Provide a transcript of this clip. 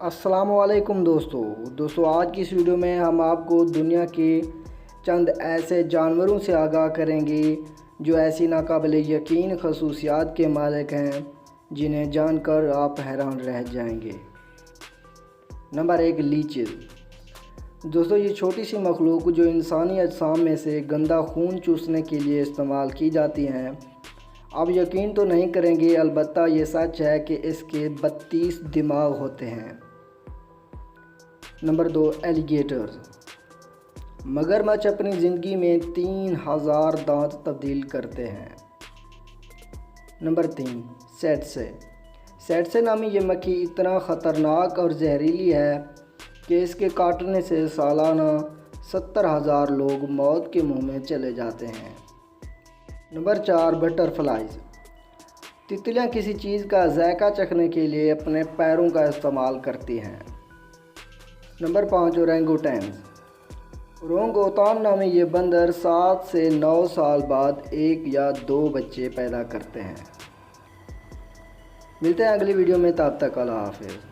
السلام علیکم دوستو آج کی اس ویڈیو میں ہم آپ کو دنیا کے چند ایسے جانوروں سے آگاہ کریں گے جو ایسی ناقابل یقین خصوصیات کے مالک ہیں جنہیں جان کر آپ حیران رہ جائیں گے۔ Number 1، latches. دوستو یہ چھوٹی سی مخلوق جو انسانی اجسام میں سے گندا خون چوسنے کے لیے استعمال کی جاتی ہیں، آپ یقین تو نہیں کریں گے، البتہ یہ سچ ہے کہ اس کے 32 دماغ ہوتے ہیں۔ نمبر 2، ایلیگیٹرز۔ مگرمچھ اپنی زندگی میں 3000 دانت تبدیل کرتے ہیں۔ نمبر 3، سیٹسے۔ سیٹسے نامی یہ مکھی اتنا خطرناک اور زہریلی ہے کہ اس کے کاٹنے سے سالانہ 70,000 لوگ موت کے منہ میں چلے جاتے ہیں۔ Number 4، butter flies. تتلیاں کسی چیز کا ذائقہ چکھنے کے لیے اپنے پیروں کا استعمال کرتی ہیں۔ نمبر 5، اورنگوٹینز۔ اورنگوٹان نامی یہ بندر 7 سے 9 سال بعد 1 یا 2 بچے پیدا کرتے ہیں۔ ملتے ہیں اگلی ویڈیو میں، تب تک اللہ حافظ۔